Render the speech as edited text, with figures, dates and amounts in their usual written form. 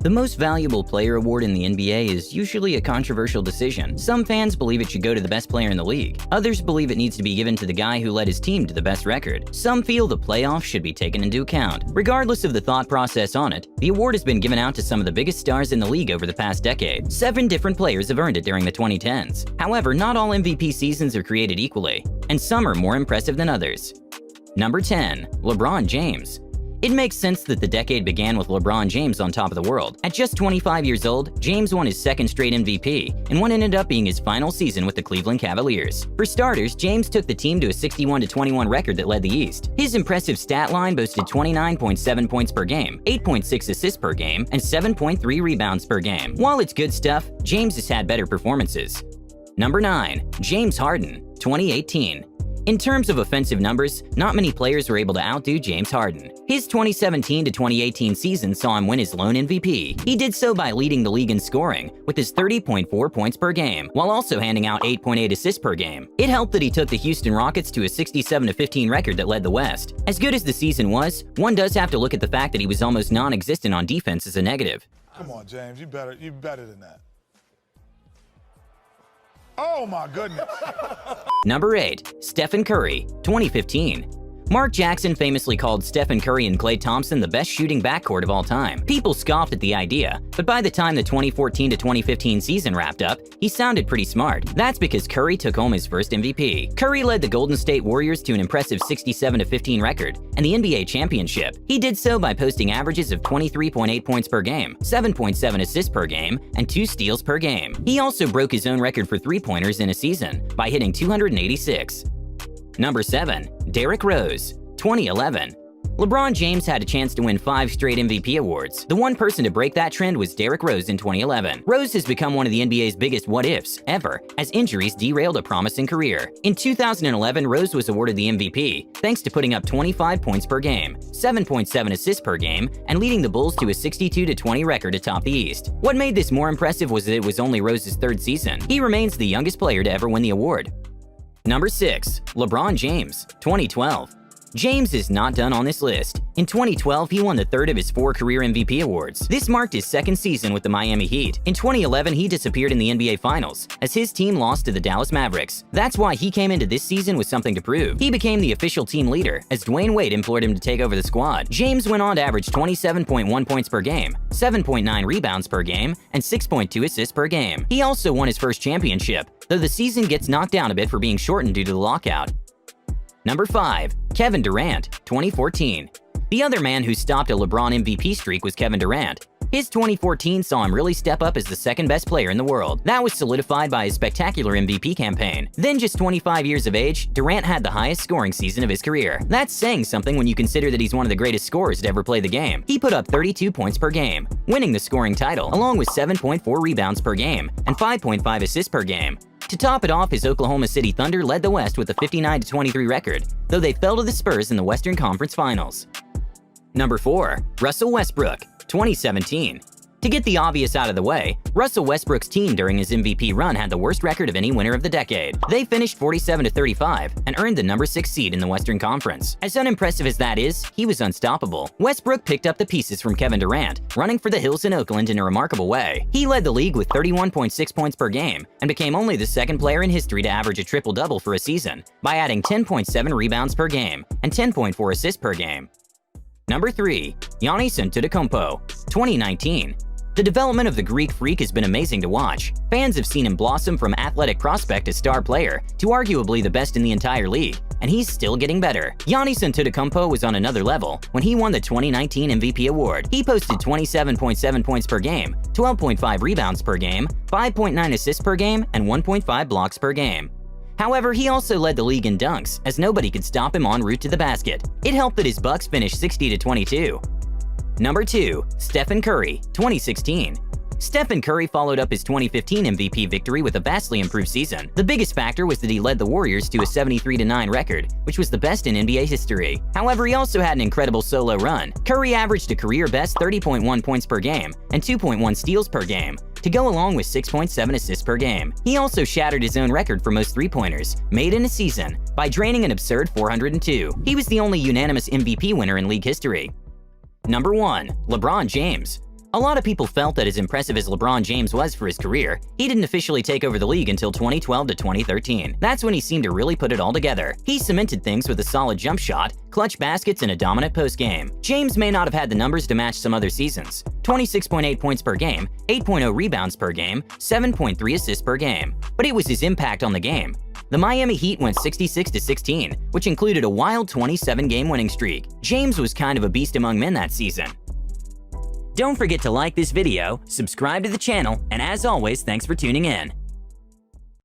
The Most Valuable Player award in the NBA is usually a controversial decision. Some fans believe it should go to the best player in the league. Others believe it needs to be given to the guy who led his team to the best record. Some feel the playoffs should be taken into account. Regardless of the thought process on it, the award has been given out to some of the biggest stars in the league over the past decade. 7 different players have earned it during the 2010s. However, not all MVP seasons are created equally, and some are more impressive than others. Number 10. LeBron James. It makes sense that the decade began with LeBron James on top of the world. At just 25 years old, James won his second straight MVP, and what ended up being his final season with the Cleveland Cavaliers. For starters, James took the team to a 61-21 record that led the East. His impressive stat line boasted 29.7 points per game, 8.6 assists per game, and 7.3 rebounds per game. While it's good stuff, James has had better performances. Number 9. James Harden, 2018. In terms of offensive numbers, not many players were able to outdo James Harden. His 2017 to 2018 season saw him win his lone MVP. He did so by leading the league in scoring, with his 30.4 points per game, while also handing out 8.8 assists per game. It helped that he took the Houston Rockets to a 67-15 record that led the West. As good as the season was, one does have to look at the fact that he was almost non-existent on defense as a negative. Come on, James, you better than that. Oh my goodness. Number 8. Stephen Curry, 2015. Mark Jackson famously called Stephen Curry and Klay Thompson the best shooting backcourt of all time. People scoffed at the idea, but by the time the 2014 to 2015 season wrapped up, he sounded pretty smart. That's because Curry took home his first MVP. Curry led the Golden State Warriors to an impressive 67-15 record and the NBA championship. He did so by posting averages of 23.8 points per game, 7.7 assists per game, and 2 steals per game. He also broke his own record for three-pointers in a season by hitting 286. Number 7. Derrick Rose, 2011. LeBron James had a chance to win 5 straight MVP awards. The one person to break that trend was Derrick Rose in 2011. Rose has become one of the NBA's biggest what-ifs ever, as injuries derailed a promising career. In 2011, Rose was awarded the MVP, thanks to putting up 25 points per game, 7.7 assists per game, and leading the Bulls to a 62-20 record atop the East. What made this more impressive was that it was only Rose's 3rd season. He remains the youngest player to ever win the award. Number 6. LeBron James, 2012. James is not done on this list. In 2012, he won the 3rd of his 4 career MVP awards. This marked his 2nd season with the Miami Heat. In 2011, he disappeared in the NBA Finals, as his team lost to the Dallas Mavericks. That's why he came into this season with something to prove. He became the official team leader, as Dwayne Wade implored him to take over the squad. James went on to average 27.1 points per game, 7.9 rebounds per game, and 6.2 assists per game. He also won his first championship, though the season gets knocked down a bit for being shortened due to the lockout. Number 5. Kevin Durant, 2014. The other man who stopped a LeBron MVP streak was Kevin Durant. His 2014 saw him really step up as the 2nd best player in the world. That was solidified by his spectacular MVP campaign. Then, just 25 years of age, Durant had the highest scoring season of his career. That's saying something when you consider that he's one of the greatest scorers to ever play the game. He put up 32 points per game, winning the scoring title, along with 7.4 rebounds per game and 5.5 assists per game. To top it off, his Oklahoma City Thunder led the West with a 59-23 record, though they fell to the Spurs in the Western Conference Finals. Number 4. Russell Westbrook, 2017. To get the obvious out of the way, Russell Westbrook's team during his MVP run had the worst record of any winner of the decade. They finished 47-35 and earned the number 6 seed in the Western Conference. As unimpressive as that is, he was unstoppable. Westbrook picked up the pieces from Kevin Durant, running for the hills in Oakland in a remarkable way. He led the league with 31.6 points per game and became only the 2nd player in history to average a triple-double for a season by adding 10.7 rebounds per game and 10.4 assists per game. Number 3. Giannis Antetokounmpo, 2019. The development of the Greek Freak has been amazing to watch. Fans have seen him blossom from athletic prospect to star player to arguably the best in the entire league, and he's still getting better. Giannis Antetokounmpo was on another level when he won the 2019 MVP award. He posted 27.7 points per game, 12.5 rebounds per game, 5.9 assists per game, and 1.5 blocks per game. However, he also led the league in dunks, as nobody could stop him en route to the basket. It helped that his Bucks finished 60-22. Number 2. Stephen Curry, 2016. Stephen Curry followed up his 2015 MVP victory with a vastly improved season. The biggest factor was that he led the Warriors to a 73-9 record, which was the best in NBA history. However, he also had an incredible solo run. Curry averaged a career-best 30.1 points per game and 2.1 steals per game, to go along with 6.7 assists per game. He also shattered his own record for most three-pointers made in a season by draining an absurd 402. He was the only unanimous MVP winner in league history. Number 1. LeBron James. A lot of people felt that as impressive as LeBron James was for his career, he didn't officially take over the league until 2012 to 2013. That's when he seemed to really put it all together. He cemented things with a solid jump shot, clutch baskets, and a dominant postgame. James may not have had the numbers to match some other seasons. 26.8 points per game, 8.0 rebounds per game, 7.3 assists per game. But it was his impact on the game. The Miami Heat went 66-16, which included a wild 27-game winning streak. James was kind of a beast among men that season. Don't forget to like this video, subscribe to the channel, and as always, thanks for tuning in.